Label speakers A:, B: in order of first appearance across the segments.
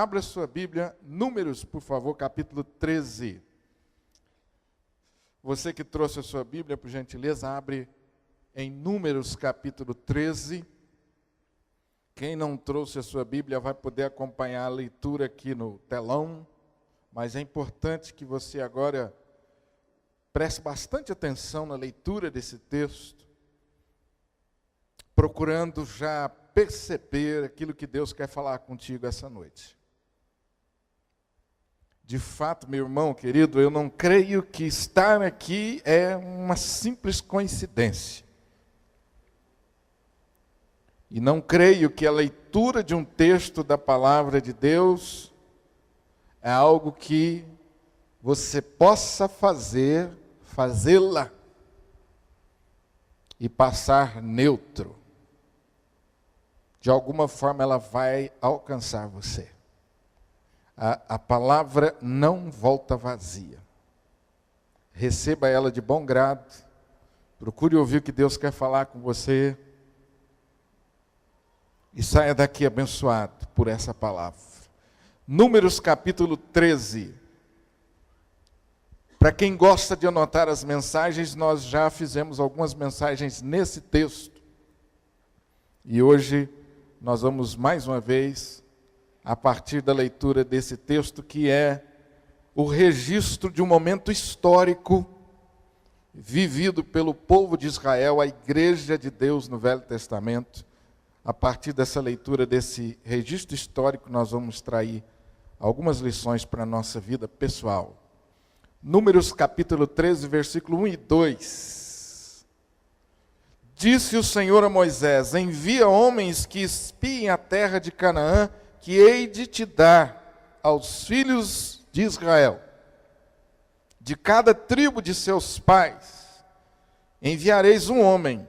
A: Abra sua Bíblia, Números, por favor, capítulo 13. Você que trouxe a sua Bíblia, por gentileza, abre em Números, capítulo 13. Quem não trouxe a sua Bíblia vai poder acompanhar a leitura aqui no telão, mas é importante que você agora preste bastante atenção na leitura desse texto, procurando já perceber aquilo que Deus quer falar contigo essa noite. De fato, meu irmão querido, eu não creio que estar aqui é uma simples coincidência. E não creio que a leitura de um texto da palavra de Deus é algo que você possa fazê-la e passar neutro. De alguma forma ela vai alcançar você. A palavra não volta vazia. Receba ela de bom grado. Procure ouvir o que Deus quer falar com você. E saia daqui abençoado por essa palavra. Números capítulo 13. Para quem gosta de anotar as mensagens, nós já fizemos algumas mensagens nesse texto. E hoje nós vamos mais uma vez a partir da leitura desse texto, que é o registro de um momento histórico vivido pelo povo de Israel, a igreja de Deus no Velho Testamento. A partir dessa leitura, desse registro histórico, nós vamos extrair algumas lições para a nossa vida pessoal. Números capítulo 13, versículo 1 e 2. Disse o Senhor a Moisés: envia homens que espiem a terra de Canaã, que hei de te dar aos filhos de Israel. De cada tribo de seus pais enviareis um homem,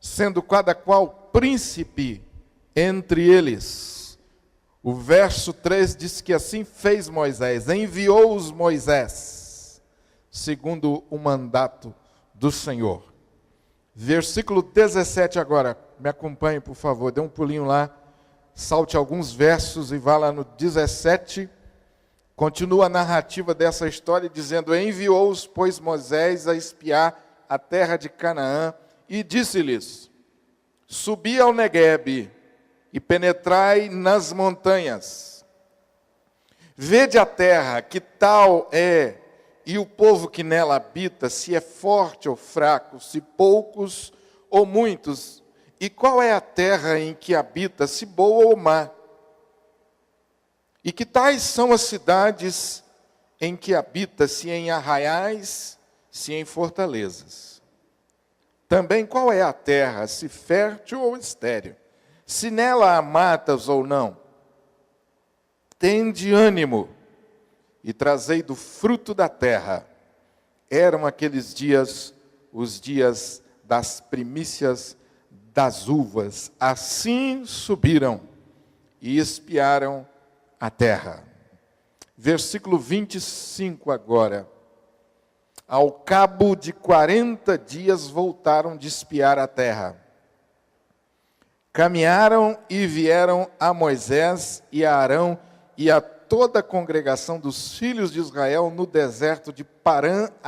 A: sendo cada qual príncipe entre eles. O verso 3 diz que assim fez Moisés, enviou-os Moisés, segundo o mandato do Senhor. Versículo 17 agora, me acompanhe por favor, dê um pulinho lá. Salte alguns versos e vá lá no 17, continua a narrativa dessa história dizendo: enviou-os, pois, Moisés a espiar a terra de Canaã e disse-lhes: subi ao Neguebe e penetrai nas montanhas. Vede a terra, que tal é, e o povo que nela habita, se é forte ou fraco, se poucos ou muitos. E qual é a terra em que habita, se boa ou má? E que tais são as cidades em que habita, se em arraiais, se em fortalezas? Também qual é a terra, se fértil ou estéril? Se nela há matas ou não? Tende ânimo e trazei do fruto da terra. Eram aqueles dias, os dias das primícias das uvas. Assim subiram e espiaram a terra. Versículo 25 agora. Ao cabo de 40 dias voltaram de espiar a terra. Caminharam e vieram a Moisés e a Arão e a toda a congregação dos filhos de Israel no deserto de Parã-Cádiz.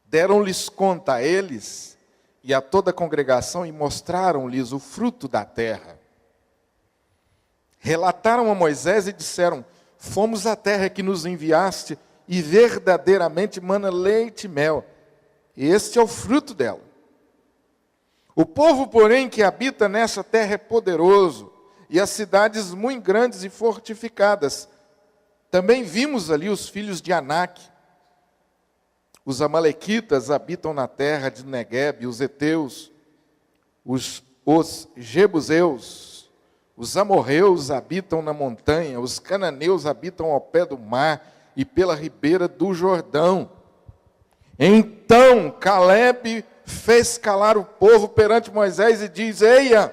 A: Deram-lhes conta a eles e a toda a congregação, e mostraram-lhes o fruto da terra. Relataram a Moisés e disseram: fomos à terra que nos enviaste, e verdadeiramente mana leite e mel. Este é o fruto dela. O povo, porém, que habita nessa terra é poderoso, e as cidades muito grandes e fortificadas. Também vimos ali os filhos de Anak. Os amalequitas habitam na terra de Neguebe, os heteus, os jebuseus, os amorreus habitam na montanha, os cananeus habitam ao pé do mar e pela ribeira do Jordão. Então Calebe fez calar o povo perante Moisés e diz: eia,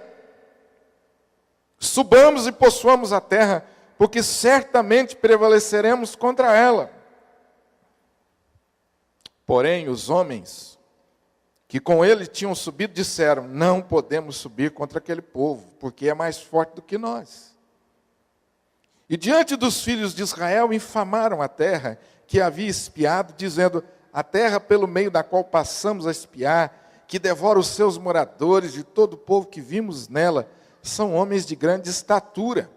A: subamos e possuamos a terra, porque certamente prevaleceremos contra ela. Porém, os homens que com ele tinham subido, disseram: não podemos subir contra aquele povo, porque é mais forte do que nós. E diante dos filhos de Israel infamaram a terra que havia espiado, dizendo: a terra pelo meio da qual passamos a espiar, que devora os seus moradores e todo o povo que vimos nela, são homens de grande estatura.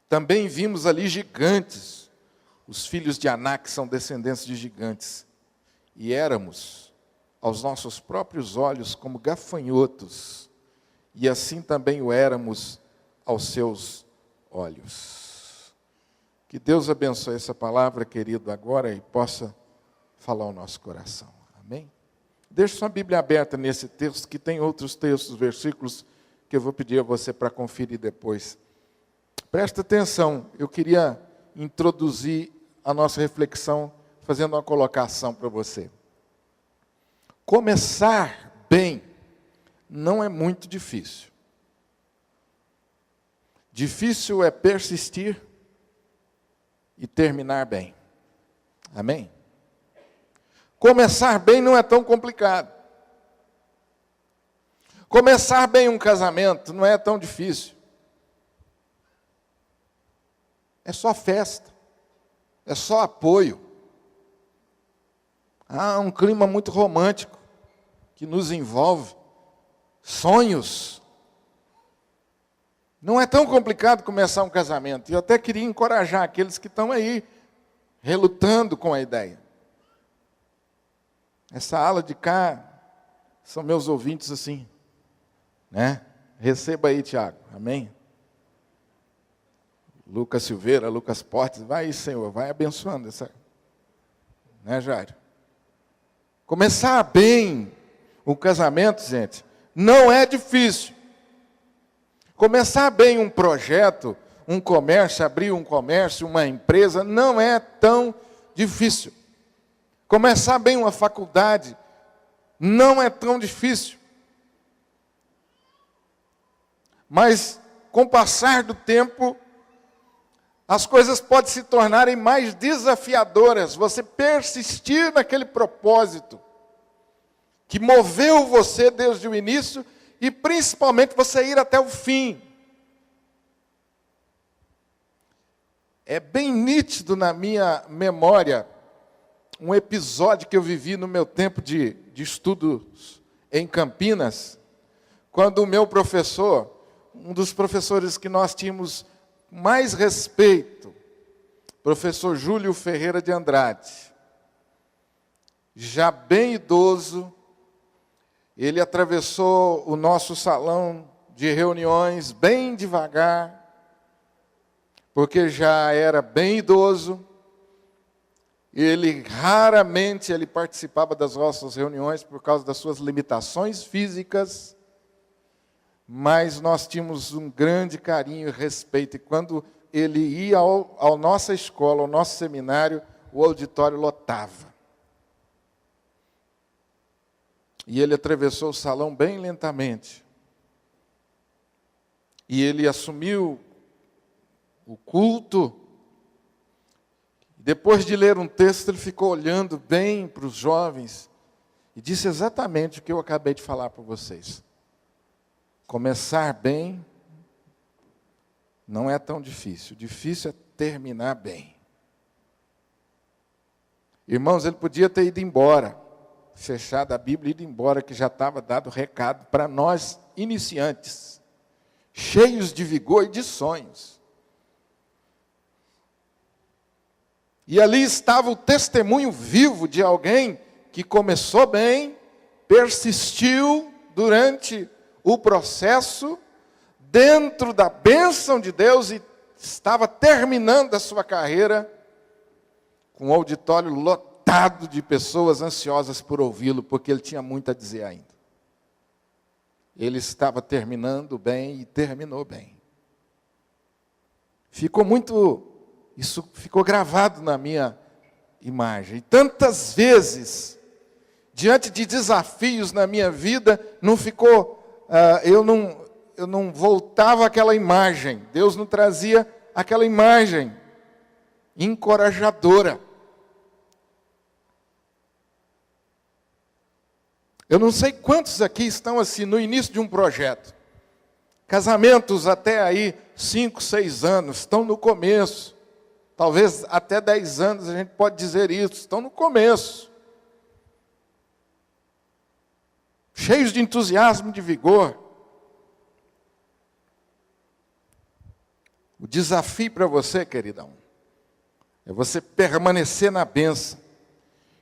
A: Também vimos ali gigantes. Os filhos de Anak são descendentes de gigantes. E éramos, aos nossos próprios olhos, como gafanhotos. E assim também o éramos aos seus olhos. Que Deus abençoe essa palavra, querido, agora e possa falar ao nosso coração. Amém? Deixe sua Bíblia aberta nesse texto, que tem outros textos, versículos, que eu vou pedir a você para conferir depois. Presta atenção, eu queria introduzir a nossa reflexão fazendo uma colocação para você. Começar bem não é muito difícil. Difícil é persistir e terminar bem. Amém? Começar bem não é tão complicado. Começar bem um casamento não é tão difícil. É só festa. É só apoio. Há um clima muito romântico que nos envolve. Sonhos. Não é tão complicado começar um casamento. E eu até queria encorajar aqueles que estão aí relutando com a ideia. Essa ala de cá são meus ouvintes assim, né? Receba aí, Tiago. Amém? Lucas Silveira, Lucas Portes, vai aí, Senhor, vai abençoando essa, né, Jairo? Começar bem o casamento, gente, não é difícil. Começar bem um projeto, um comércio, abrir um comércio, uma empresa, não é tão difícil. Começar bem uma faculdade não é tão difícil. Mas, com o passar do tempo, as coisas podem se tornarem mais desafiadoras. Você persistir naquele propósito que moveu você desde o início e, principalmente, você ir até o fim. É bem nítido na minha memória um episódio que eu vivi no meu tempo de estudos em Campinas, quando o meu professor, um dos professores que nós tínhamos mais respeito, professor Júlio Ferreira de Andrade, já bem idoso, ele atravessou o nosso salão de reuniões bem devagar, porque já era bem idoso. Raramente ele participava das nossas reuniões por causa das suas limitações físicas, mas nós tínhamos um grande carinho e respeito. E quando ele ia à nossa escola, ao nosso seminário, o auditório lotava. E ele atravessou o salão bem lentamente. E ele assumiu o culto. Depois de ler um texto, ele ficou olhando bem para os jovens e disse exatamente o que eu acabei de falar para vocês. Começar bem não é tão difícil. Difícil é terminar bem. Irmãos, ele podia ter ido embora, fechado a Bíblia e ido embora, que já estava dado recado para nós iniciantes, cheios de vigor e de sonhos. E ali estava o testemunho vivo de alguém que começou bem, persistiu durante o processo, dentro da bênção de Deus, e estava terminando a sua carreira com um auditório lotado de pessoas ansiosas por ouvi-lo, porque ele tinha muito a dizer ainda. Ele estava terminando bem e terminou bem. Isso ficou gravado na minha imagem. E tantas vezes, diante de desafios na minha vida, eu não voltava àquela imagem. Deus não trazia aquela imagem encorajadora. Eu não sei quantos aqui estão assim no início de um projeto. Casamentos até aí 5, 6 anos, estão no começo. Talvez até 10 anos a gente pode dizer isso, estão no começo. Cheios de entusiasmo, de vigor. O desafio para você, queridão, é você permanecer na bênção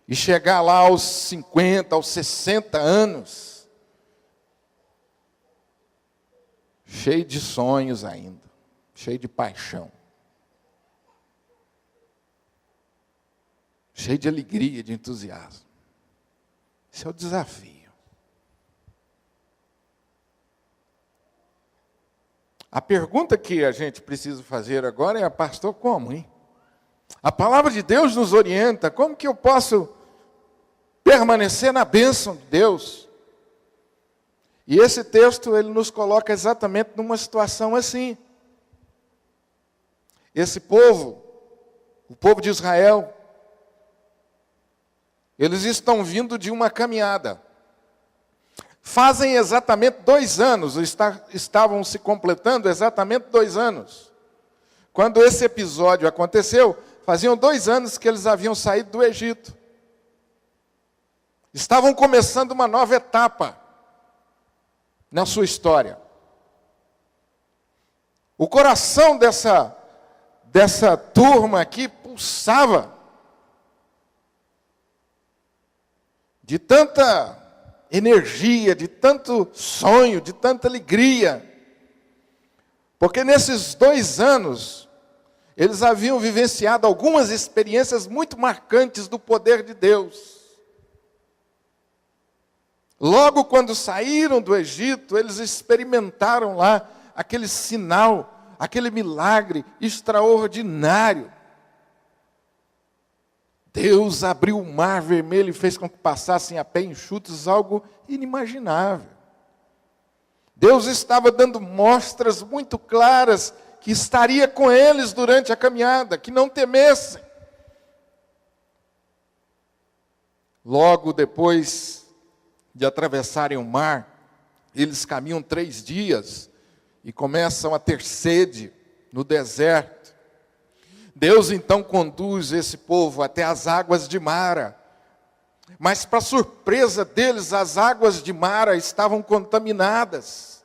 A: e chegar lá aos 50, aos 60 anos, cheio de sonhos ainda, cheio de paixão, cheio de alegria, de entusiasmo. Esse é o desafio. A pergunta que a gente precisa fazer agora é: pastor, como, hein? A palavra de Deus nos orienta. Como que eu posso permanecer na bênção de Deus? E esse texto, ele nos coloca exatamente numa situação assim. Esse povo, o povo de Israel, eles estão vindo de uma caminhada. Fazem exatamente 2 anos, estavam se completando exatamente 2 anos. Quando esse episódio aconteceu, faziam 2 anos que eles haviam saído do Egito. Estavam começando uma nova etapa na sua história. O coração dessa turma aqui pulsava de tanta energia, de tanto sonho, de tanta alegria. Porque nesses 2 anos, eles haviam vivenciado algumas experiências muito marcantes do poder de Deus. Logo quando saíram do Egito, eles experimentaram lá aquele sinal, aquele milagre extraordinário. Deus abriu o mar vermelho e fez com que passassem a pé enxutos, algo inimaginável. Deus estava dando mostras muito claras que estaria com eles durante a caminhada, que não temessem. Logo depois de atravessarem o mar, eles caminham 3 dias e começam a ter sede no deserto. Deus então conduz esse povo até as águas de Mara. Mas para surpresa deles, as águas de Mara estavam contaminadas.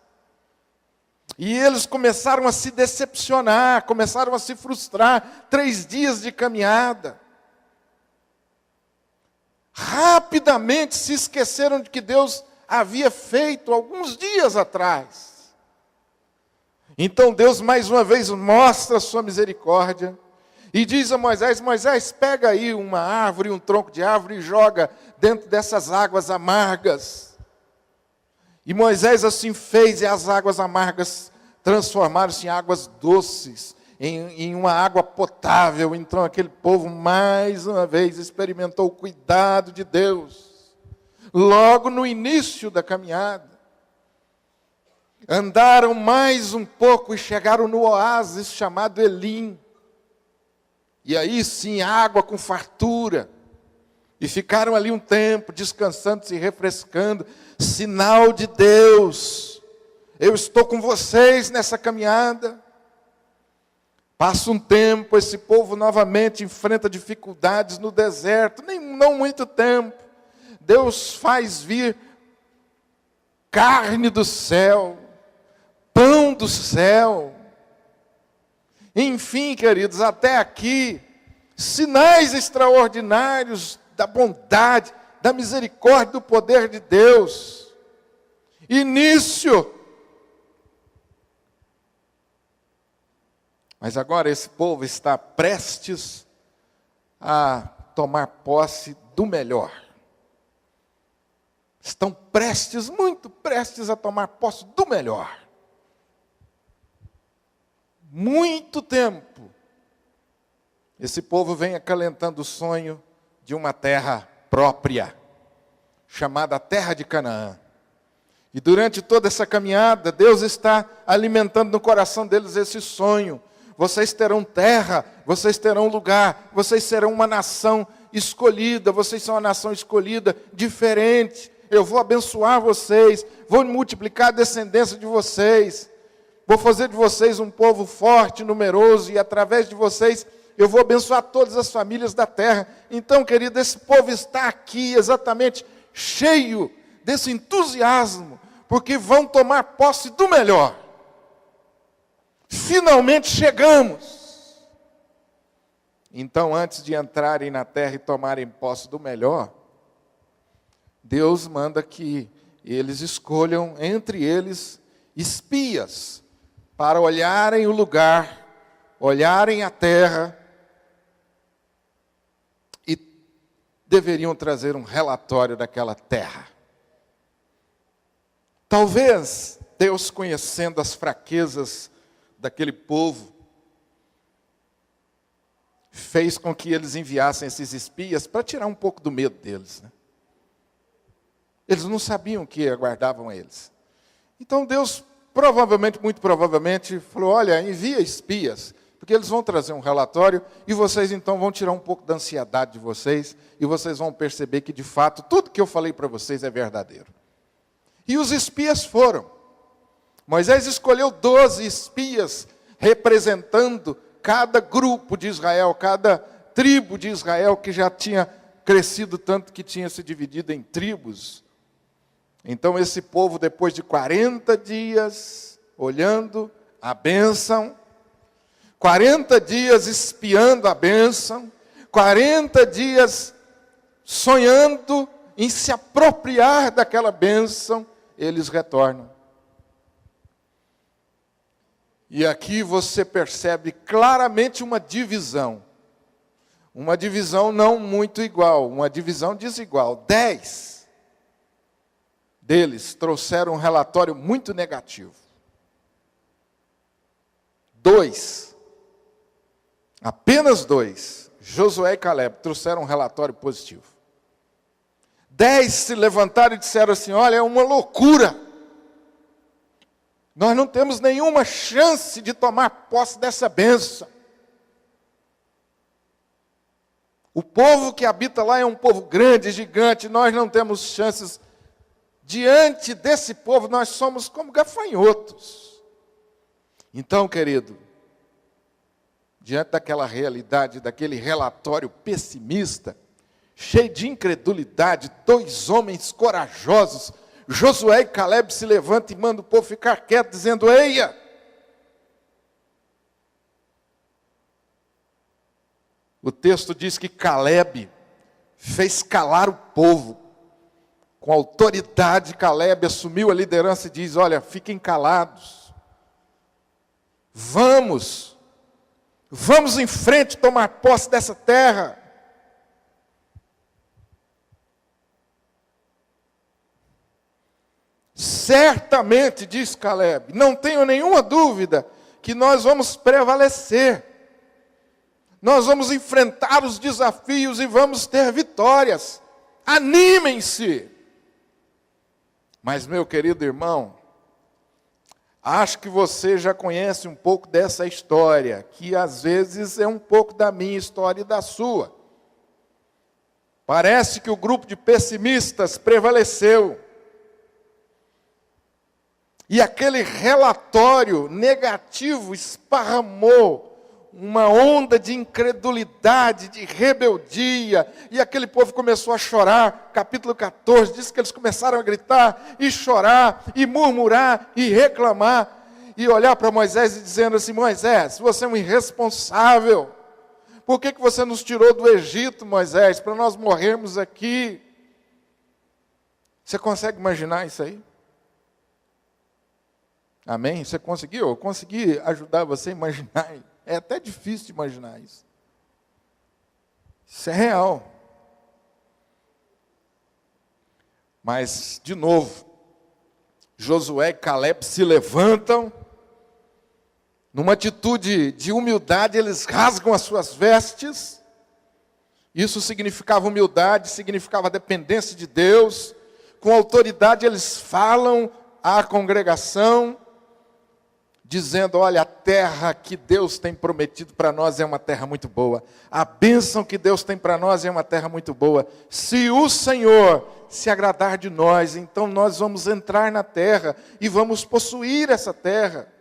A: E eles começaram a se decepcionar, começaram a se frustrar. 3 dias de caminhada. Rapidamente se esqueceram de que Deus havia feito alguns dias atrás. Então Deus mais uma vez mostra a sua misericórdia e diz a Moisés: Moisés, pega aí uma árvore, um tronco de árvore e joga dentro dessas águas amargas. E Moisés assim fez, e as águas amargas transformaram-se em águas doces, em uma água potável. Então aquele povo mais uma vez experimentou o cuidado de Deus. Logo no início da caminhada, andaram mais um pouco e chegaram no oásis chamado Elim. E aí sim, água com fartura. E ficaram ali um tempo, descansando, se refrescando. Sinal de Deus. Eu estou com vocês nessa caminhada. Passa um tempo, esse povo novamente enfrenta dificuldades no deserto. Não muito tempo. Deus faz vir carne do céu, pão do céu. Enfim, queridos, até aqui, sinais extraordinários da bondade, da misericórdia, do poder de Deus. Início. Mas agora esse povo está prestes a tomar posse do melhor. Estão prestes, muito prestes a tomar posse do melhor. Muito tempo, esse povo vem acalentando o sonho de uma terra própria, chamada Terra de Canaã. E durante toda essa caminhada, Deus está alimentando no coração deles esse sonho. Vocês terão terra, vocês terão lugar, vocês serão uma nação escolhida, vocês são uma nação escolhida, diferente. eu vou abençoar vocês, vou multiplicar a descendência de vocês, vou fazer de vocês um povo forte, numeroso, e através de vocês eu vou abençoar todas as famílias da terra. Então, querido, esse povo está aqui exatamente cheio desse entusiasmo, porque vão tomar posse do melhor. Finalmente chegamos. Então, antes de entrarem na terra e tomarem posse do melhor, Deus manda que eles escolham entre eles espias para olharem o lugar, olharem a terra e deveriam trazer um relatório daquela terra. Talvez Deus, conhecendo as fraquezas daquele povo, fez com que eles enviassem esses espias para tirar um pouco do medo deles, né? Eles não sabiam o que aguardavam eles. Então Deus, provavelmente, muito provavelmente, falou, olha, envia espias, porque eles vão trazer um relatório, e vocês então vão tirar um pouco da ansiedade de vocês, e vocês vão perceber que, de fato, tudo que eu falei para vocês é verdadeiro. E os espias foram. Moisés escolheu 12 espias, representando cada grupo de Israel, cada tribo de Israel, que já tinha crescido tanto que tinha se dividido em tribos. Então esse povo, depois de 40 dias, olhando a bênção, 40 dias espiando a bênção, 40 dias sonhando em se apropriar daquela bênção, eles retornam. E aqui você percebe claramente uma divisão não muito igual, uma divisão desigual. 10 deles trouxeram um relatório muito negativo. 2, apenas 2, Josué e Caleb, trouxeram um relatório positivo. 10 se levantaram e disseram assim, olha, é uma loucura. Nós não temos nenhuma chance de tomar posse dessa bênção. O povo que habita lá é um povo grande, gigante, nós não temos chances. Diante desse povo, nós somos como gafanhotos. Então, querido, diante daquela realidade, daquele relatório pessimista, cheio de incredulidade, 2 homens corajosos, Josué e Caleb, se levantam e mandam o povo ficar quieto, dizendo, eia! O texto diz que Caleb fez calar o povo. Com autoridade, Caleb assumiu a liderança e diz, olha, fiquem calados. Vamos em frente tomar posse dessa terra. Certamente, diz Caleb, não tenho nenhuma dúvida que nós vamos prevalecer. Nós vamos enfrentar os desafios e vamos ter vitórias. Animem-se! Mas, meu querido irmão, acho que você já conhece um pouco dessa história, que às vezes é um pouco da minha história e da sua. Parece que o grupo de pessimistas prevaleceu. E aquele relatório negativo esparramou uma onda de incredulidade, de rebeldia, e aquele povo começou a chorar. Capítulo 14, diz que eles começaram a gritar, e chorar, e murmurar, e reclamar, e olhar para Moisés e dizendo assim, Moisés, você é um irresponsável, por que você nos tirou do Egito, Moisés, para nós morrermos aqui? Você consegue imaginar isso aí? Amém? Você conseguiu? Eu consegui ajudar você a imaginar. É até difícil de imaginar isso. Isso é real. Mas, de novo, Josué e Caleb se levantam, numa atitude de humildade, eles rasgam as suas vestes. Isso significava humildade, significava dependência de Deus. Com autoridade eles falam à congregação, dizendo: olha, a terra que Deus tem prometido para nós é uma terra muito boa. A bênção que Deus tem para nós é uma terra muito boa. Se o Senhor se agradar de nós, então nós vamos entrar na terra e vamos possuir essa terra.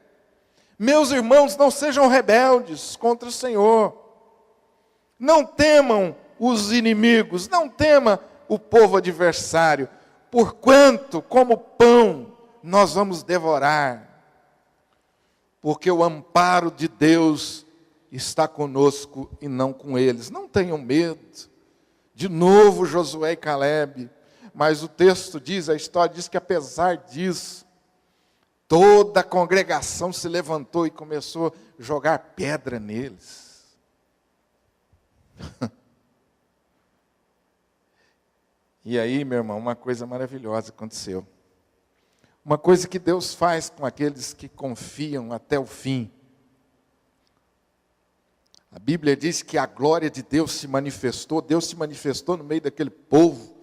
A: Meus irmãos, não sejam rebeldes contra o Senhor. Não temam os inimigos, não tema o povo adversário, porquanto, como pão, nós vamos devorar. Porque o amparo de Deus está conosco e não com eles. Não tenham medo. De novo Josué e Calebe. Mas o texto diz, a história diz que apesar disso, toda a congregação se levantou e começou a jogar pedra neles. E aí, meu irmão, uma coisa maravilhosa aconteceu. Uma coisa que Deus faz com aqueles que confiam até o fim. A Bíblia diz que a glória de Deus se manifestou no meio daquele povo.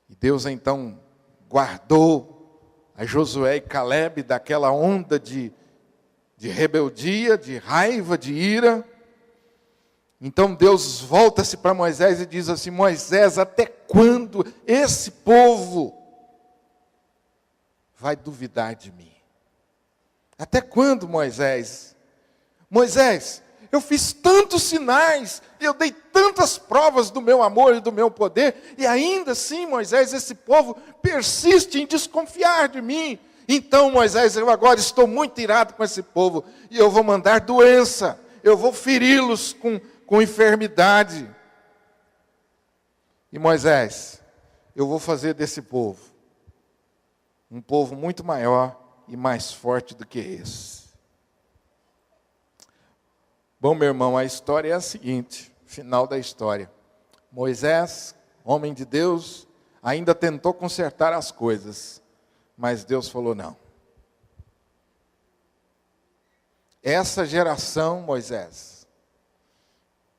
A: E Deus então guardou a Josué e Calebe daquela onda de rebeldia, de raiva, de ira. Então Deus volta-se para Moisés e diz assim: Moisés, até quando esse povo vai duvidar de mim? Até quando, Moisés? Moisés, eu fiz tantos sinais, eu dei tantas provas do meu amor e do meu poder, e ainda assim, Moisés, esse povo persiste em desconfiar de mim. Então, Moisés, eu agora estou muito irado com esse povo, e eu vou mandar doença, eu vou feri-los com enfermidade. E Moisés, eu vou fazer desse povo um povo muito maior e mais forte do que esse. Bom, meu irmão, a história é a seguinte, final da história. Moisés, homem de Deus, ainda tentou consertar as coisas, mas Deus falou não. Essa geração, Moisés,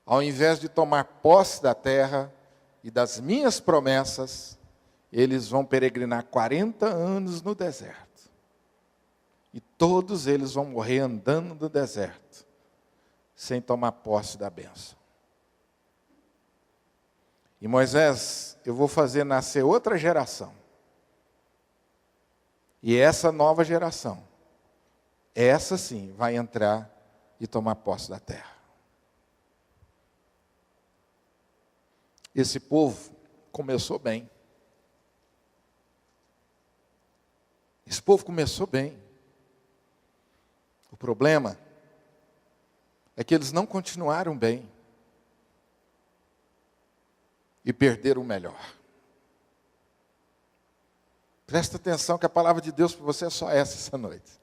A: ao invés de tomar posse da terra e das minhas promessas, eles vão peregrinar 40 anos no deserto. E todos eles vão morrer andando no deserto, sem tomar posse da bênção. E Moisés, eu vou fazer nascer outra geração. E essa nova geração, essa sim, vai entrar e tomar posse da terra. Esse povo começou bem. Esse povo começou bem. O problema é que eles não continuaram bem e perderam o melhor. Presta atenção que a palavra de Deus para você é só essa noite.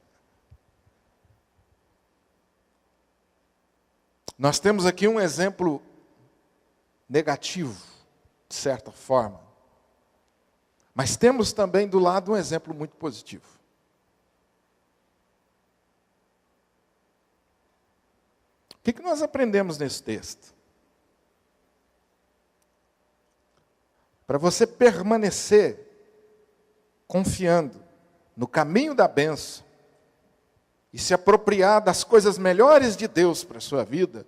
A: Nós temos aqui um exemplo negativo, de certa forma. Mas temos também do lado um exemplo muito positivo. O que nós aprendemos nesse texto? Para você permanecer confiando no caminho da bênção e se apropriar das coisas melhores de Deus para a sua vida,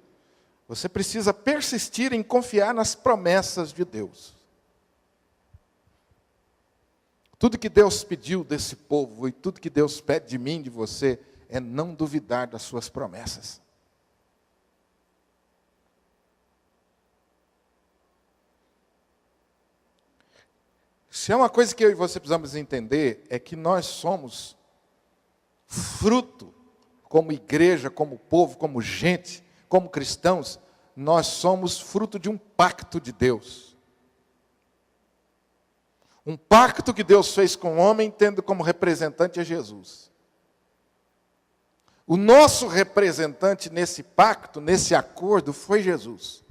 A: você precisa persistir em confiar nas promessas de Deus. Tudo que Deus pediu desse povo e tudo que Deus pede de mim, de você, é não duvidar das suas promessas. Se é uma coisa que eu e você precisamos entender, é que nós somos fruto, como igreja, como povo, como gente, como cristãos, nós somos fruto de um pacto de Deus. Um pacto que Deus fez com o homem, tendo como representante a Jesus. O nosso representante nesse pacto, nesse acordo, foi Jesus.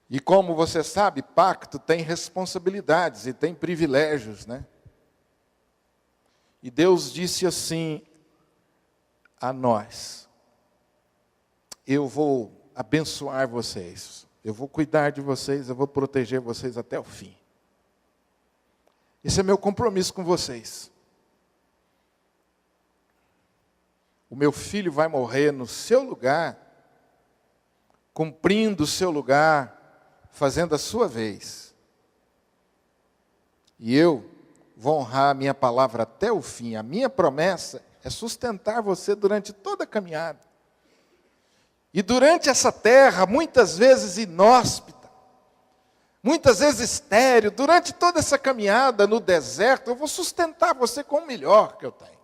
A: E como você sabe, pacto tem responsabilidades e tem privilégios, né? E Deus disse assim a nós: eu vou abençoar vocês, eu vou cuidar de vocês, eu vou proteger vocês até o fim. Esse é meu compromisso com vocês. O meu filho vai morrer no seu lugar, cumprindo o seu lugar, fazendo a sua vez. E eu vou honrar a minha palavra até o fim. A minha promessa é sustentar você durante toda a caminhada. E durante essa terra, muitas vezes inóspita, muitas vezes estéril, durante toda essa caminhada no deserto, eu vou sustentar você com o melhor que eu tenho.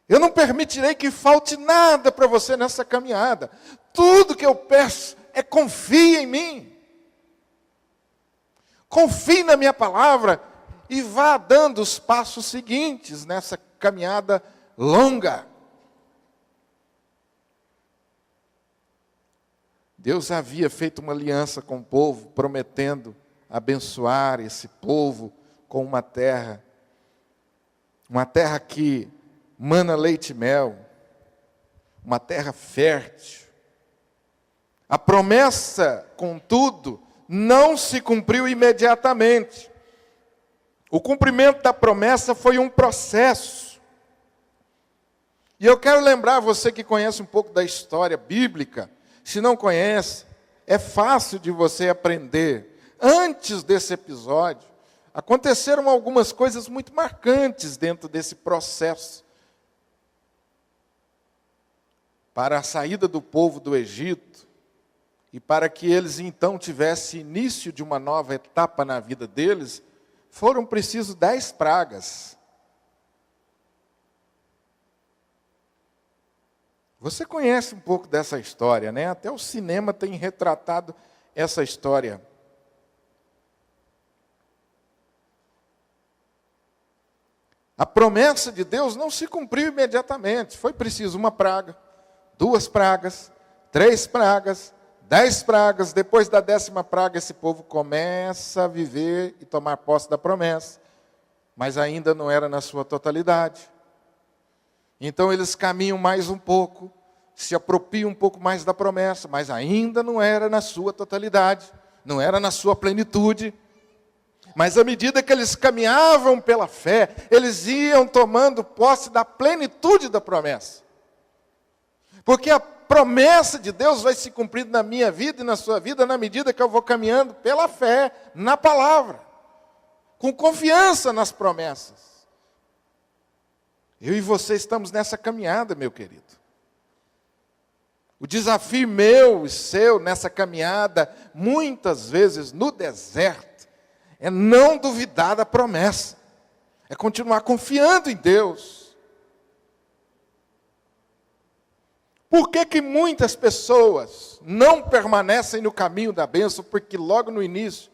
A: Eu não permitirei que falte nada para você nessa caminhada. Tudo que eu peço é confie em mim. Confie na minha palavra e vá dando os passos seguintes nessa caminhada longa. Deus havia feito uma aliança com o povo, prometendo abençoar esse povo com uma terra que mana leite e mel, uma terra fértil. A promessa, contudo, não se cumpriu imediatamente. O cumprimento da promessa foi um processo. E eu quero lembrar você que conhece um pouco da história bíblica, se não conhece, é fácil de você aprender. Antes desse episódio, aconteceram algumas coisas muito marcantes dentro desse processo. Para a saída do povo do Egito, e para que eles então tivessem início de uma nova etapa na vida deles, foram precisos 10 pragas. Você conhece um pouco dessa história, né? Até o cinema tem retratado essa história. A promessa de Deus não se cumpriu imediatamente. Foi preciso uma praga, 2 pragas, 3 pragas, 10 pragas. Depois da 10ª praga, esse povo começa a viver e tomar posse da promessa. Mas ainda não era na sua totalidade. Então eles caminham mais um pouco, se apropriam um pouco mais da promessa, mas ainda não era na sua totalidade, não era na sua plenitude. Mas à medida que eles caminhavam pela fé, eles iam tomando posse da plenitude da promessa. Porque a promessa de Deus vai se cumprir na minha vida e na sua vida, na medida que eu vou caminhando pela fé, na palavra, com confiança nas promessas. Eu e você estamos nessa caminhada, meu querido. O desafio meu e seu nessa caminhada, muitas vezes no deserto, é não duvidar da promessa. É continuar confiando em Deus. Por que muitas pessoas não permanecem no caminho da bênção? Porque logo no início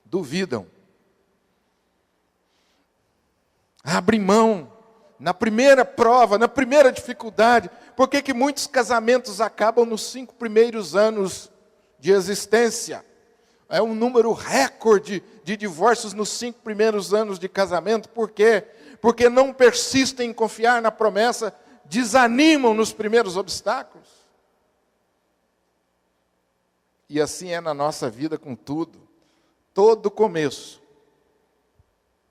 A: duvidam. Abrem mão. Na primeira prova, na primeira dificuldade. Por que muitos casamentos acabam nos 5 primeiros anos de existência? É um número recorde de divórcios nos 5 primeiros anos de casamento. Por quê? Porque não persistem em confiar na promessa, desanimam nos primeiros obstáculos. E assim é na nossa vida com tudo. Todo começo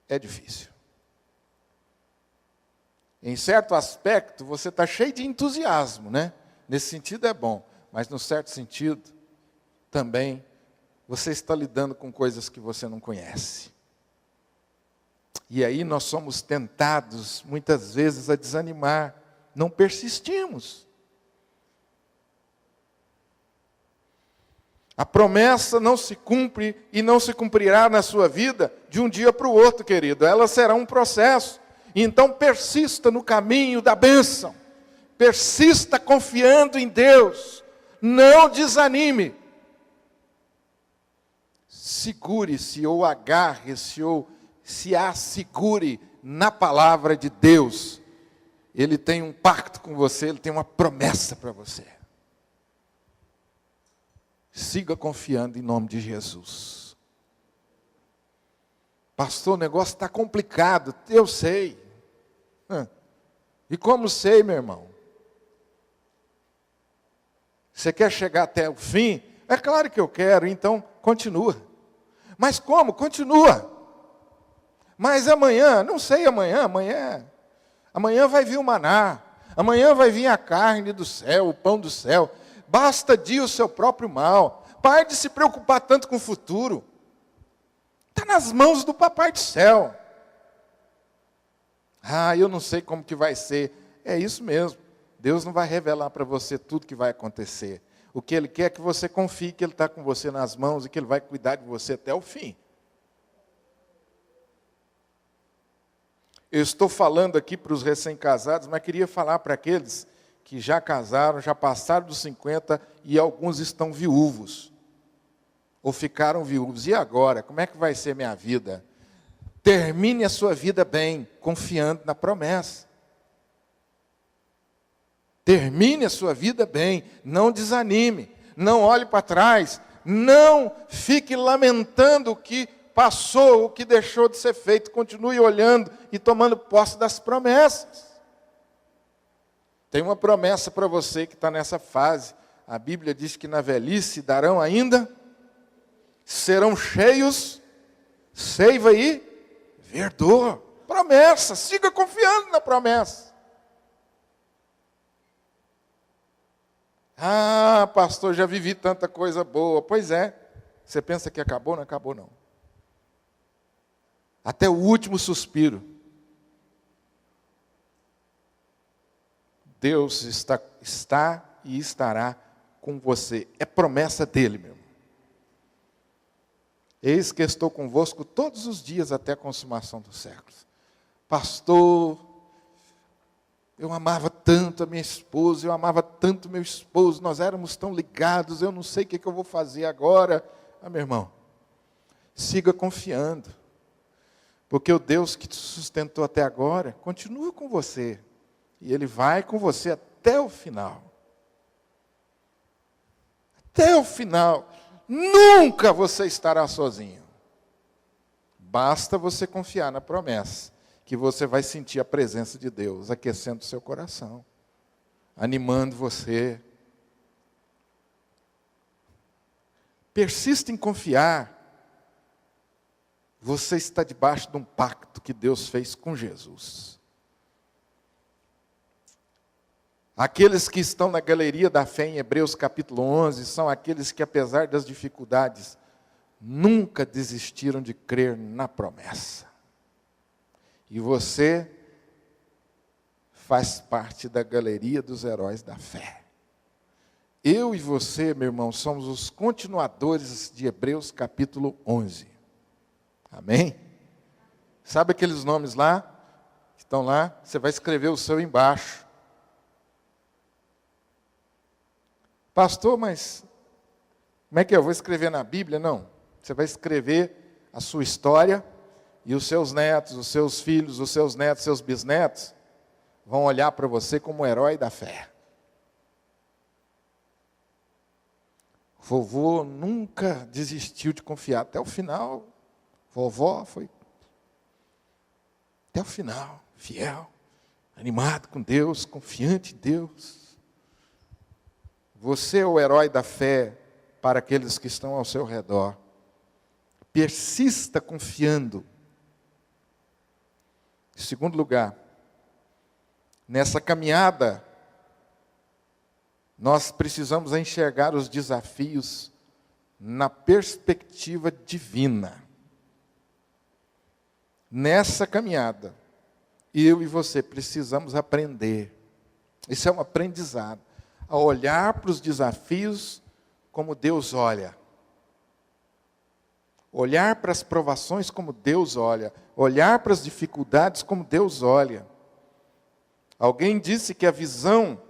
A: é difícil. Em certo aspecto, você está cheio de entusiasmo, né? Nesse sentido é bom, mas no certo sentido, também, você está lidando com coisas que você não conhece. E aí nós somos tentados, muitas vezes, a desanimar. Não persistimos. A promessa não se cumpre e não se cumprirá na sua vida de um dia para o outro, querido. Ela será um processo. Então persista no caminho da bênção. Persista confiando em Deus. Não desanime. Segure-se ou agarre-se ou se assegure na palavra de Deus. Ele tem um pacto com você, ele tem uma promessa para você. Siga confiando em nome de Jesus. Pastor, o negócio está complicado. Eu sei. E como sei, meu irmão? Você quer chegar até o fim? É claro que eu quero, então continua. Mas como? Continua. Mas amanhã, não sei amanhã vai vir o maná, amanhã vai vir a carne do céu, o pão do céu. Basta dia o seu próprio mal. Pare de se preocupar tanto com o futuro. Está nas mãos do Papai do céu. Eu não sei como que vai ser. É isso mesmo. Deus não vai revelar para você tudo que vai acontecer. O que Ele quer é que você confie que Ele está com você nas mãos e que Ele vai cuidar de você até o fim. Eu estou falando aqui para os recém-casados, mas queria falar para aqueles que já casaram, já passaram dos 50 e alguns estão viúvos. Ou ficaram viúvos. E agora? Como é que vai ser minha vida? Termine a sua vida bem, confiando na promessa. Termine a sua vida bem, não desanime, não olhe para trás, não fique lamentando o que passou, o que deixou de ser feito, continue olhando e tomando posse das promessas. Tem uma promessa para você que está nessa fase. A Bíblia diz que na velhice darão ainda, serão cheios, seiva e verdor. Promessa, siga confiando na promessa. Pastor, já vivi tanta coisa boa. Pois é, você pensa que acabou? Não acabou não. Até o último suspiro. Deus está e estará com você. É promessa dele, meu irmão. Eis que estou convosco todos os dias até a consumação dos séculos. Pastor, eu amava tanto a minha esposa, eu amava tanto meu esposo, nós éramos tão ligados, eu não sei o que eu vou fazer agora. Meu irmão, siga confiando. Porque o Deus que te sustentou até agora, continua com você. E Ele vai com você até o final. Até o final. Nunca você estará sozinho. Basta você confiar na promessa, que você vai sentir a presença de Deus, aquecendo o seu coração, animando você. Persista em confiar. Você está debaixo de um pacto que Deus fez com Jesus. Aqueles que estão na galeria da fé em Hebreus capítulo 11, são aqueles que, apesar das dificuldades, nunca desistiram de crer na promessa. E você faz parte da galeria dos heróis da fé. Eu e você, meu irmão, somos os continuadores de Hebreus capítulo 11. Amém? Sabe aqueles nomes lá? Que estão lá? Você vai escrever o seu embaixo. Pastor, mas como é que eu vou escrever na Bíblia? Não. Você vai escrever a sua história e os seus netos, os seus filhos, os seus netos, seus bisnetos vão olhar para você como herói da fé. Vovô nunca desistiu de confiar até o final. Vovó foi até o final, fiel, animado com Deus, confiante em Deus. Você é o herói da fé para aqueles que estão ao seu redor. Persista confiando. Em segundo lugar, nessa caminhada, nós precisamos enxergar os desafios na perspectiva divina. Nessa caminhada, eu e você precisamos aprender. Isso é um aprendizado. A olhar para os desafios como Deus olha. Olhar para as provações como Deus olha. Olhar para as dificuldades como Deus olha. Alguém disse que a visão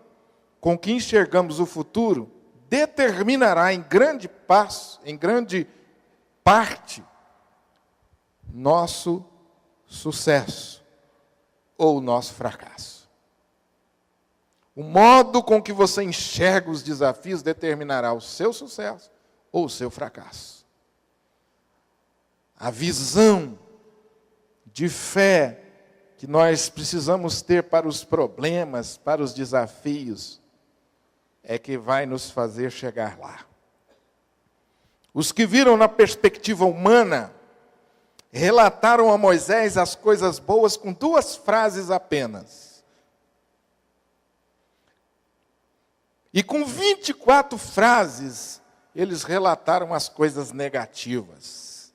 A: com que enxergamos o futuro determinará em grande parte, nosso sucesso ou nosso fracasso. O modo com que você enxerga os desafios determinará o seu sucesso ou o seu fracasso. A visão de fé que nós precisamos ter para os problemas, para os desafios, é que vai nos fazer chegar lá. Os que viram na perspectiva humana, relataram a Moisés as coisas boas com 2 frases apenas. E com 24 frases, eles relataram as coisas negativas.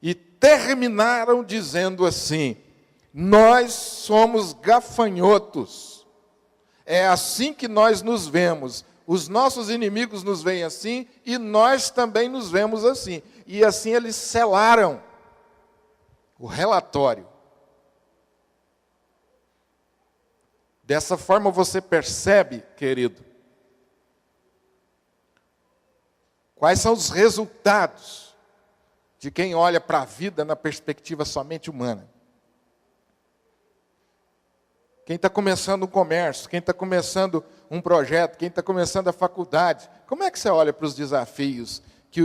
A: E terminaram dizendo assim: nós somos gafanhotos. É assim que nós nos vemos. Os nossos inimigos nos veem assim e nós também nos vemos assim. E assim eles selaram o relatório. Dessa forma você percebe, querido, quais são os resultados de quem olha para a vida na perspectiva somente humana. Quem está começando um comércio, quem está começando um projeto, quem está começando a faculdade, como é que você olha para os desafios que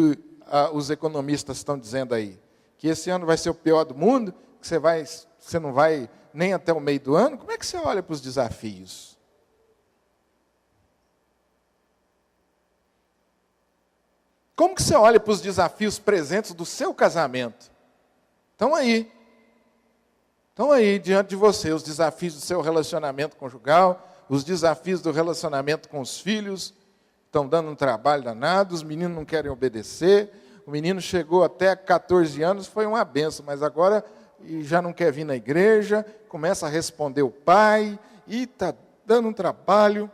A: os economistas estão dizendo aí? Que esse ano vai ser o pior do mundo, que você não vai nem até o meio do ano? Como é que você olha para os desafios? Como que você olha para os desafios presentes do seu casamento? Estão aí diante de você, os desafios do seu relacionamento conjugal, os desafios do relacionamento com os filhos, estão dando um trabalho danado, os meninos não querem obedecer, o menino chegou até 14 anos, foi uma benção, mas agora já não quer vir na igreja, começa a responder o pai, e está dando um trabalho,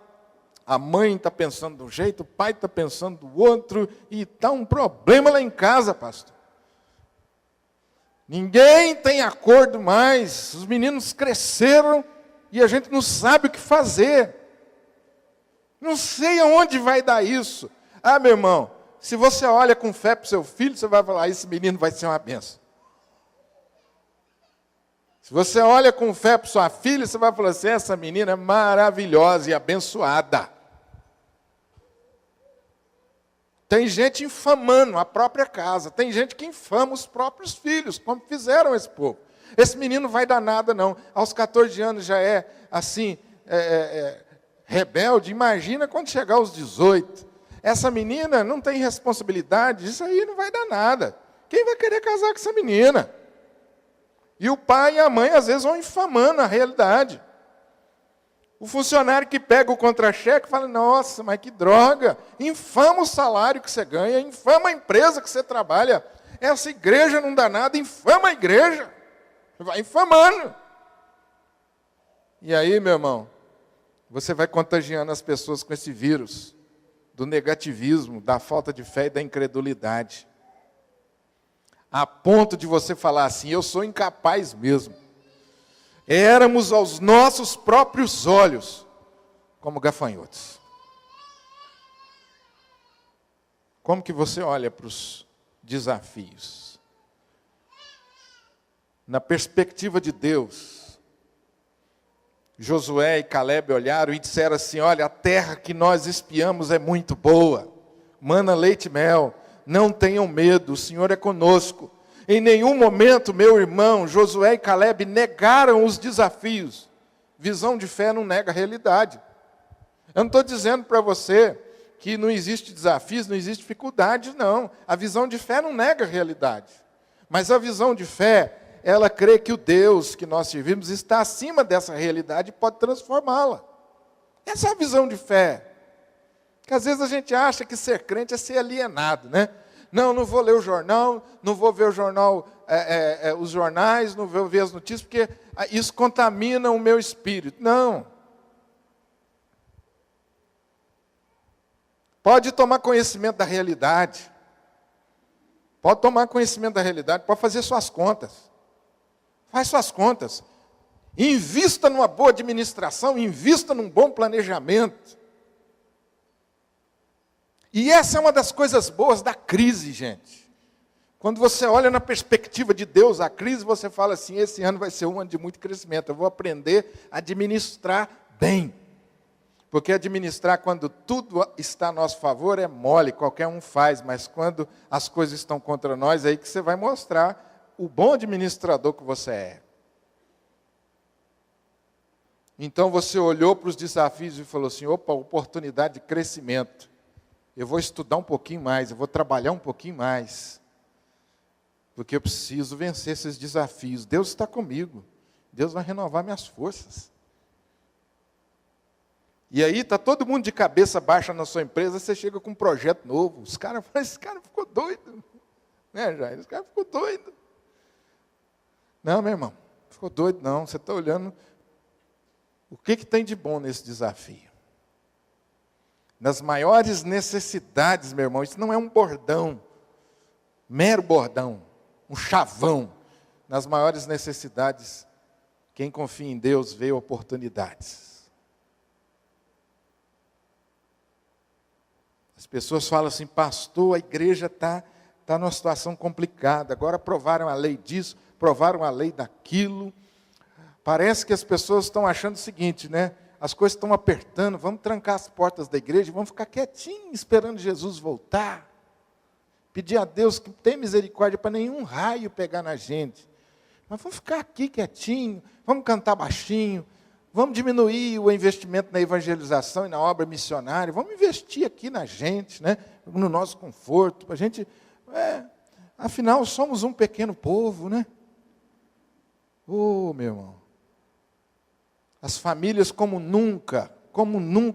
A: a mãe está pensando de um jeito, o pai está pensando do outro, e está um problema lá em casa, pastor. Ninguém tem acordo mais, os meninos cresceram e a gente não sabe o que fazer. Não sei aonde vai dar isso. Ah, meu irmão, se você olha com fé para o seu filho, você vai falar, esse menino vai ser uma benção. Se você olha com fé para sua filha, você vai falar assim, essa menina é maravilhosa e abençoada. Tem gente infamando a própria casa, tem gente que infama os próprios filhos, como fizeram esse povo. Esse menino não vai dar nada não, aos 14 anos já é assim, rebelde, imagina quando chegar aos 18. Essa menina não tem responsabilidade, isso aí não vai dar nada. Quem vai querer casar com essa menina? E o pai e a mãe às vezes vão infamando a realidade. O funcionário que pega o contra-cheque fala, nossa, mas que droga, infama o salário que você ganha, infama a empresa que você trabalha, essa igreja não dá nada, infama a igreja, vai infamando. E aí, meu irmão, você vai contagiando as pessoas com esse vírus, do negativismo, da falta de fé e da incredulidade, a ponto de você falar assim, eu sou incapaz mesmo. Éramos aos nossos próprios olhos como gafanhotos. Como que você olha para os desafios? Na perspectiva de Deus, Josué e Caleb olharam e disseram assim, olha, a terra que nós espiamos é muito boa, mana leite e mel, não tenham medo, o Senhor é conosco. Em nenhum momento, meu irmão, Josué e Caleb negaram os desafios. Visão de fé não nega a realidade. Eu não estou dizendo para você que não existe desafios, não existe dificuldades, não. A visão de fé não nega a realidade. Mas a visão de fé, ela crê que o Deus que nós servimos está acima dessa realidade e pode transformá-la. Essa é a visão de fé. Porque às vezes a gente acha que ser crente é ser alienado, né? Não vou ler o jornal, não vou ver o jornal, os jornais, não vou ver as notícias, porque isso contamina o meu espírito. Não. Pode tomar conhecimento da realidade. Pode tomar conhecimento da realidade, pode fazer suas contas. Faz suas contas. Invista numa boa administração, invista num bom planejamento. E essa é uma das coisas boas da crise, gente. Quando você olha na perspectiva de Deus, a crise, você fala assim, esse ano vai ser um ano de muito crescimento, eu vou aprender a administrar bem. Porque administrar quando tudo está a nosso favor é mole, qualquer um faz, mas quando as coisas estão contra nós, é aí que você vai mostrar o bom administrador que você é. Então você olhou para os desafios e falou assim, opa, oportunidade de crescimento. eu vou estudar um pouquinho mais, eu vou trabalhar um pouquinho mais, porque eu preciso vencer esses desafios. Deus está comigo, Deus vai renovar minhas forças. E aí está todo mundo de cabeça baixa na sua empresa, você chega com um projeto novo. Os caras falam, esse cara ficou doido. Né, Jair? Esse cara ficou doido. Não, meu irmão, ficou doido não. Você está olhando o que tem de bom nesse desafio. Nas maiores necessidades, meu irmão, isso não é um bordão, mero bordão, um chavão. Nas maiores necessidades, quem confia em Deus vê oportunidades. As pessoas falam assim, pastor, a igreja está numa situação complicada, agora aprovaram a lei disso, aprovaram a lei daquilo. Parece que as pessoas estão achando o seguinte, né? As coisas estão apertando, vamos trancar as portas da igreja, vamos ficar quietinhos, esperando Jesus voltar. Pedir a Deus que tenha misericórdia para nenhum raio pegar na gente. Mas vamos ficar aqui quietinho, vamos cantar baixinho, vamos diminuir o investimento na evangelização e na obra missionária, vamos investir aqui na gente, né? No nosso conforto, para a gente... afinal, somos um pequeno povo, né? Meu irmão. As famílias como nunca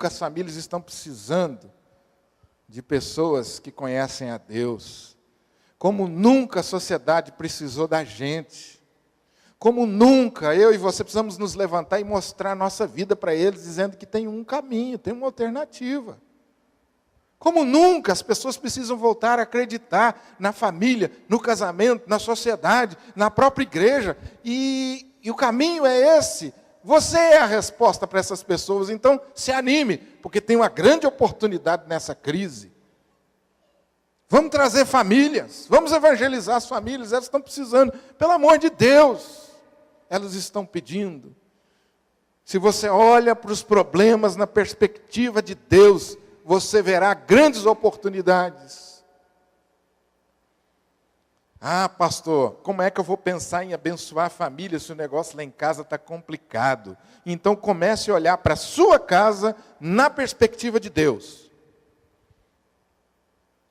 A: as famílias estão precisando de pessoas que conhecem a Deus. Como nunca a sociedade precisou da gente. Como nunca eu e você precisamos nos levantar e mostrar a nossa vida para eles, dizendo que tem um caminho, tem uma alternativa. Como nunca as pessoas precisam voltar a acreditar na família, no casamento, na sociedade, na própria igreja. E o caminho é esse. Você é a resposta para essas pessoas, então se anime, porque tem uma grande oportunidade nessa crise. Vamos trazer famílias, vamos evangelizar as famílias, elas estão precisando, pelo amor de Deus, elas estão pedindo. Se você olha para os problemas na perspectiva de Deus, você verá grandes oportunidades. Ah, pastor, como é que eu vou pensar em abençoar a família se o negócio lá em casa está complicado? Então comece a olhar para a sua casa na perspectiva de Deus.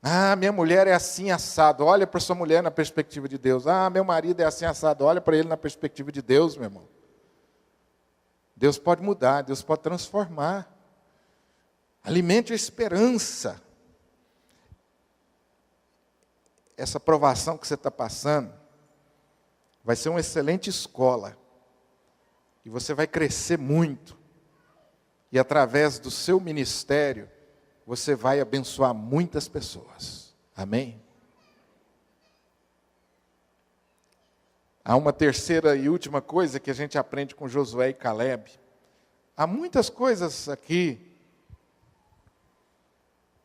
A: Ah, minha mulher é assim assado, olha para sua mulher na perspectiva de Deus. Ah, meu marido é assim assado, olha para ele na perspectiva de Deus, meu irmão. Deus pode mudar, Deus pode transformar. Alimente a esperança. Essa provação que você está passando vai ser uma excelente escola. E você vai crescer muito. E através do seu ministério, você vai abençoar muitas pessoas. Amém? Há uma terceira e última coisa que a gente aprende com Josué e Caleb. Há muitas coisas aqui.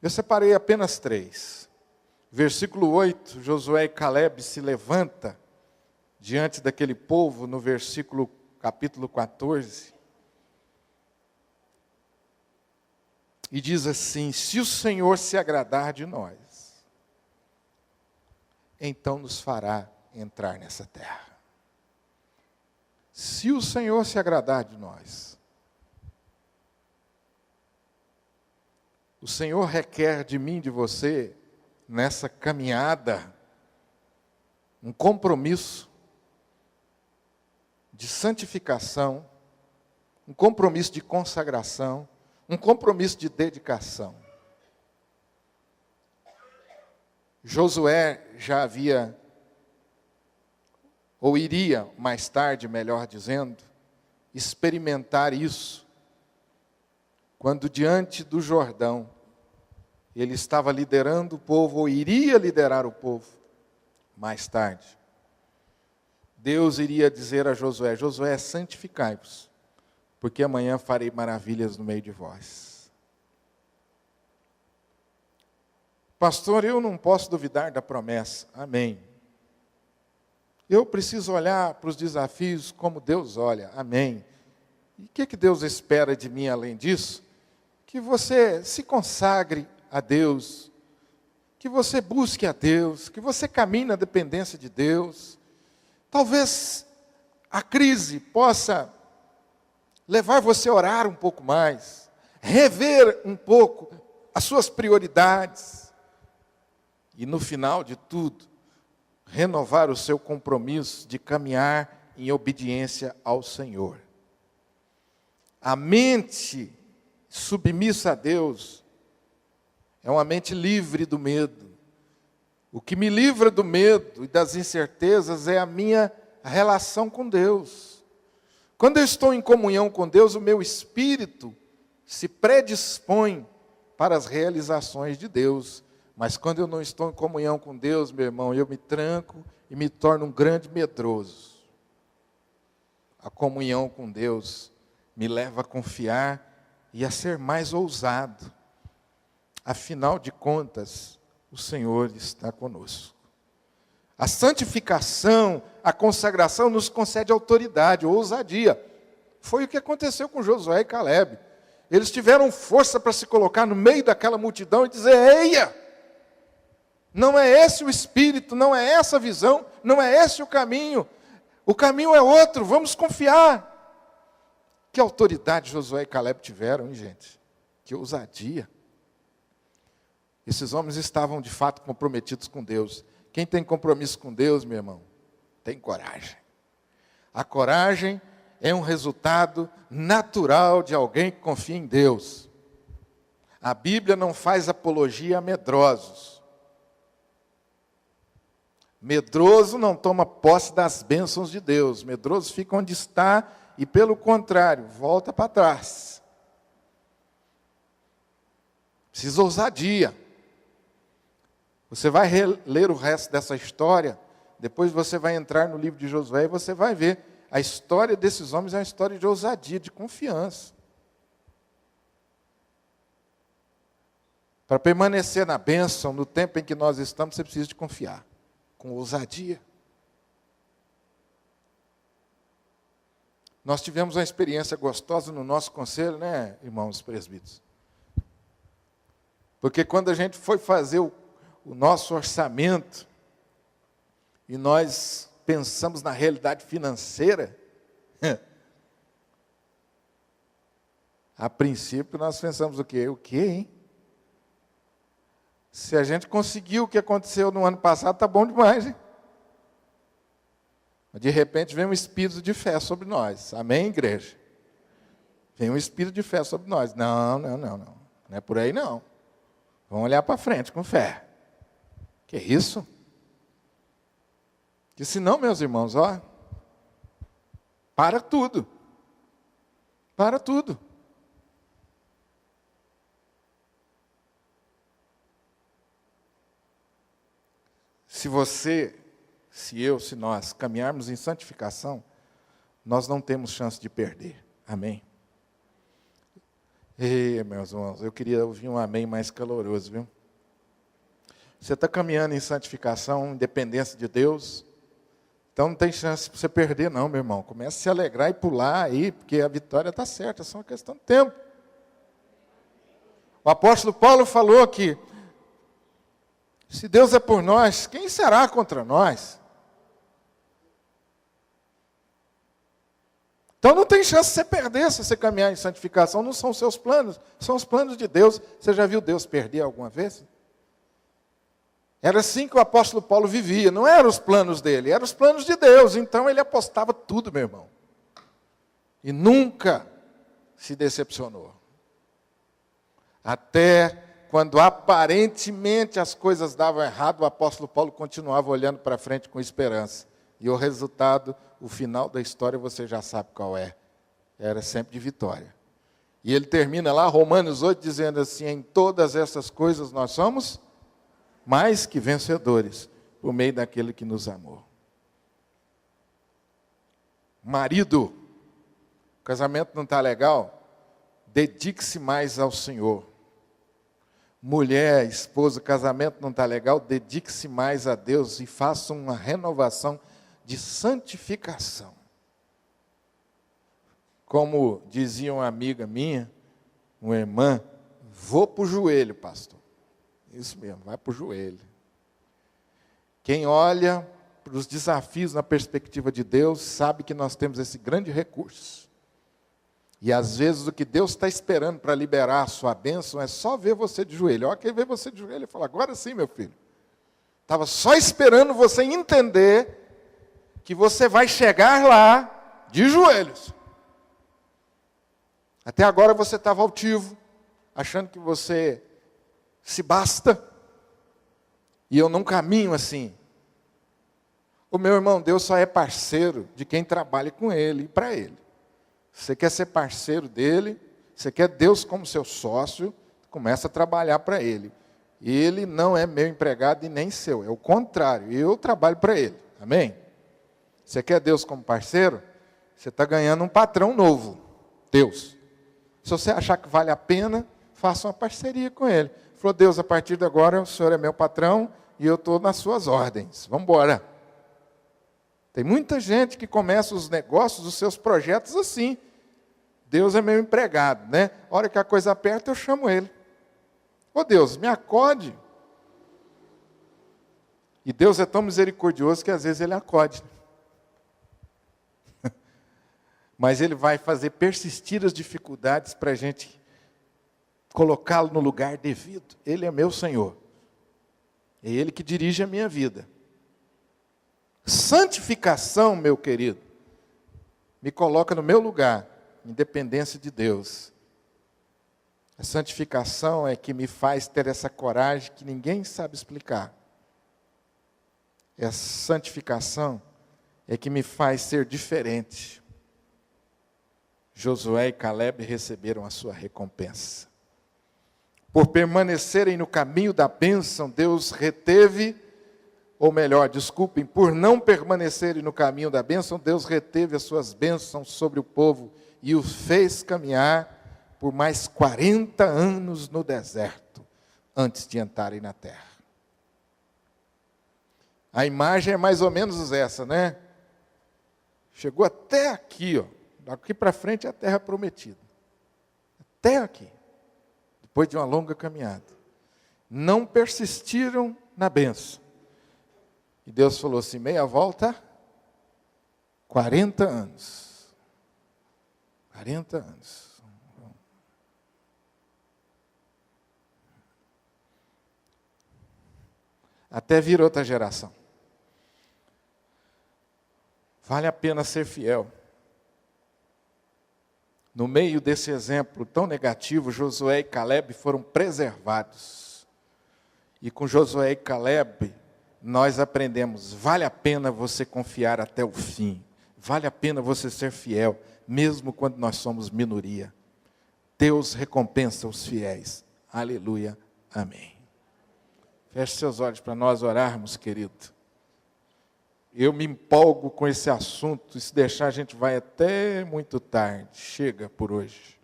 A: Eu separei apenas 3. Versículo 8, Josué e Caleb se levanta diante daquele povo, no capítulo 14. E diz assim, se o Senhor se agradar de nós, então nos fará entrar nessa terra. Se o Senhor se agradar de nós, o Senhor requer de mim, de você, nessa caminhada, um compromisso de santificação, um compromisso de consagração, um compromisso de dedicação. Josué já havia, ou iria mais tarde, melhor dizendo, experimentar isso, quando diante do Jordão, ele estava liderando o povo, ou iria liderar o povo, mais tarde. Deus iria dizer a Josué, Josué, santificai-vos, porque amanhã farei maravilhas no meio de vós. Pastor, eu não posso duvidar da promessa. Amém. Eu preciso olhar para os desafios como Deus olha. Amém. E o que Deus espera de mim além disso? Que você se consagre a Deus, que você busque a Deus, que você caminhe na dependência de Deus. Talvez a crise possa levar você a orar um pouco mais, rever um pouco as suas prioridades e, no final de tudo, renovar o seu compromisso de caminhar em obediência ao Senhor. A mente submissa a Deus é uma mente livre do medo. O que me livra do medo e das incertezas é a minha relação com Deus. Quando eu estou em comunhão com Deus, o meu espírito se predispõe para as realizações de Deus. Mas quando eu não estou em comunhão com Deus, meu irmão, eu me tranco e me torno um grande medroso. A comunhão com Deus me leva a confiar e a ser mais ousado. Afinal de contas, o Senhor está conosco. A santificação, a consagração nos concede autoridade, ousadia. Foi o que aconteceu com Josué e Calebe. Eles tiveram força para se colocar no meio daquela multidão e dizer: eia! Não é esse o espírito, não é essa a visão, não é esse o caminho é outro, vamos confiar. Que autoridade Josué e Calebe tiveram, hein, gente? Que ousadia. Esses homens estavam de fato comprometidos com Deus. Quem tem compromisso com Deus, meu irmão, tem coragem. A coragem é um resultado natural de alguém que confia em Deus. A Bíblia não faz apologia a medrosos. Medroso não toma posse das bênçãos de Deus. Medroso fica onde está e, pelo contrário, volta para trás. Precisa ousadia. Você vai ler o resto dessa história, depois você vai entrar no livro de Josué e você vai ver. A história desses homens é uma história de ousadia, de confiança. Para permanecer na bênção, no tempo em que nós estamos, você precisa de confiar, com ousadia. Nós tivemos uma experiência gostosa no nosso conselho, né, irmãos presbíteros? Porque quando a gente foi fazer o nosso orçamento, e nós pensamos na realidade financeira, a princípio nós pensamos o quê? O quê, hein? Se a gente conseguiu o que aconteceu no ano passado, está bom demais, hein? De repente vem um espírito de fé sobre nós. Amém, igreja? Vem um espírito de fé sobre nós. Não. Não é por aí, não. Vamos olhar para frente com fé. Que isso? Que senão, meus irmãos, para tudo. Para tudo. Se você, se eu, se nós caminharmos em santificação, nós não temos chance de perder. Amém? Meus irmãos, eu queria ouvir um amém mais caloroso, viu? Você está caminhando em santificação, em dependência de Deus, então não tem chance para você perder não, meu irmão. Comece a se alegrar e pular aí, porque a vitória está certa, é só uma questão de tempo. O apóstolo Paulo falou que, se Deus é por nós, quem será contra nós? Então não tem chance de você perder se você caminhar em santificação, não são os seus planos, são os planos de Deus. Você já viu Deus perder alguma vez? Era assim que o apóstolo Paulo vivia, não eram os planos dele, eram os planos de Deus. Então ele apostava tudo, meu irmão. E nunca se decepcionou. Até quando aparentemente as coisas davam errado, o apóstolo Paulo continuava olhando para frente com esperança. E o resultado, o final da história, você já sabe qual é. Era sempre de vitória. E ele termina lá, Romanos 8, dizendo assim: em todas essas coisas nós somos mais que vencedores, por meio daquele que nos amou. Marido, o casamento não está legal? Dedique-se mais ao Senhor. Mulher, esposa, o casamento não está legal? Dedique-se mais a Deus e faça uma renovação de santificação. Como dizia uma amiga minha, uma irmã, vou para o joelho, pastor. Isso mesmo, vai para o joelho. Quem olha para os desafios na perspectiva de Deus, sabe que nós temos esse grande recurso. E às vezes o que Deus está esperando para liberar a sua bênção é só ver você de joelho. Olha quem vê você de joelho e fala, agora sim, meu filho. Estava só esperando você entender que você vai chegar lá de joelhos. Até agora você estava altivo, achando que você se basta. E eu não caminho assim. O meu irmão, Deus só é parceiro de quem trabalha com Ele e para Ele. Você quer ser parceiro dEle, você quer Deus como seu sócio, começa a trabalhar para Ele. Ele não é meu empregado e nem seu, é o contrário, eu trabalho para Ele. Amém? Você quer Deus como parceiro? Você está ganhando um patrão novo, Deus. Se você achar que vale a pena, faça uma parceria com Ele. Falou, Deus, a partir de agora o Senhor é meu patrão e eu estou nas suas ordens. Vamos embora. Tem muita gente que começa os negócios, os seus projetos assim. Deus é meu empregado, né? A hora que a coisa aperta, eu chamo Ele. Ô Deus, me acode. E Deus é tão misericordioso que às vezes Ele acode. Mas Ele vai fazer persistir as dificuldades para a gente colocá-lo no lugar devido. Ele é meu Senhor. É Ele que dirige a minha vida. Santificação, meu querido, me coloca no meu lugar, independência de Deus. A santificação é que me faz ter essa coragem que ninguém sabe explicar. A santificação é que me faz ser diferente. Josué e Caleb receberam a sua recompensa. Por permanecerem no caminho da bênção, Deus reteve, ou melhor, desculpem, por não permanecerem no caminho da bênção, Deus reteve as suas bênçãos sobre o povo e os fez caminhar por mais 40 anos no deserto, antes de entrarem na terra. A imagem é mais ou menos essa, né? Chegou até aqui, ó. Daqui para frente é a terra prometida. Até aqui. Depois de uma longa caminhada. Não persistiram na bênção. E Deus falou assim, meia volta, 40 anos. 40 anos. Até vir outra geração. Vale a pena ser fiel. No meio desse exemplo tão negativo, Josué e Caleb foram preservados. E com Josué e Caleb, nós aprendemos, vale a pena você confiar até o fim. Vale a pena você ser fiel, mesmo quando nós somos minoria. Deus recompensa os fiéis. Aleluia. Amém. Feche seus olhos para nós orarmos, querido. Eu me empolgo com esse assunto, e se deixar a gente vai até muito tarde. Chega por hoje.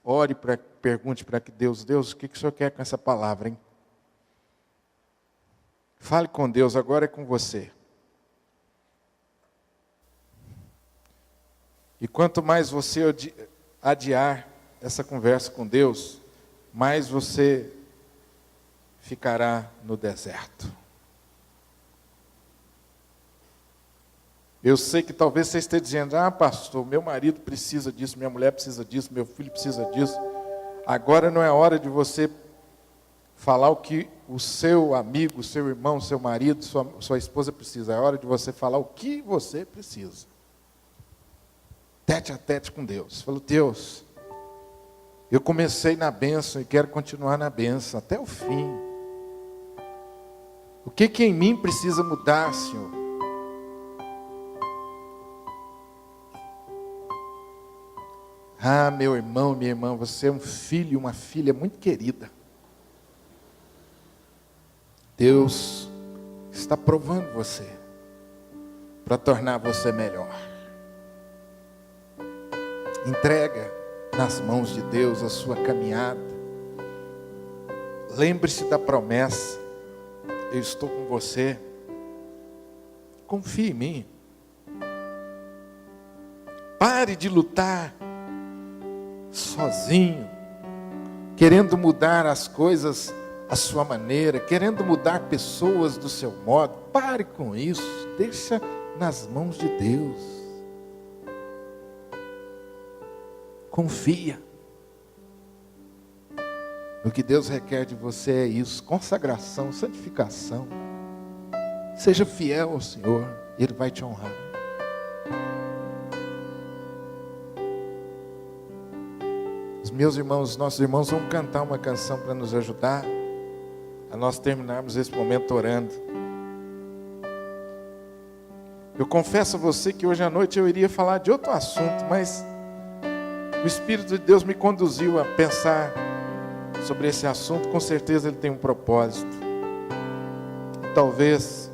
A: Ore, pergunte para que Deus, o que o Senhor quer com essa palavra, hein? Fale com Deus, agora é com você. E quanto mais você adiar essa conversa com Deus, mais você ficará no deserto. Eu sei que talvez você esteja dizendo, pastor, meu marido precisa disso, minha mulher precisa disso, meu filho precisa disso. Agora não é hora de você falar o que o seu amigo, seu irmão, seu marido, sua esposa precisa. É hora de você falar o que você precisa. Tete a tete com Deus. Falou, Deus, eu comecei na bênção e quero continuar na bênção até o fim. O que em mim precisa mudar, Senhor? Meu irmão, minha irmã, você é um filho e uma filha muito querida. Deus está provando você para tornar você melhor. Entrega nas mãos de Deus a sua caminhada. Lembre-se da promessa. Eu estou com você. Confie em mim. Pare de lutar sozinho, querendo mudar as coisas à sua maneira, querendo mudar pessoas do seu modo. Pare com isso, deixa nas mãos de Deus. Confia. O que Deus requer de você é isso: consagração, santificação. Seja fiel ao Senhor, Ele vai te honrar. Os meus irmãos, nossos irmãos vão cantar uma canção para nos ajudar a nós terminarmos esse momento orando. Eu confesso a você que hoje à noite eu iria falar de outro assunto, mas o Espírito de Deus me conduziu a pensar sobre esse assunto. Com certeza ele tem um propósito. Talvez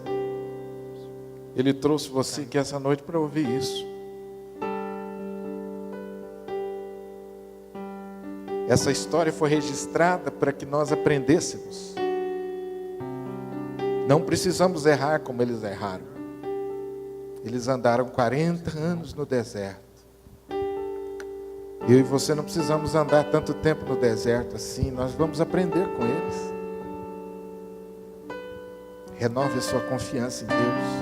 A: Ele trouxe você aqui essa noite para ouvir isso. Essa história foi registrada para que nós aprendêssemos. Não precisamos errar como eles erraram. Eles andaram 40 anos no deserto. Eu e você não precisamos andar tanto tempo no deserto assim. Nós vamos aprender com eles. Renove a sua confiança em Deus.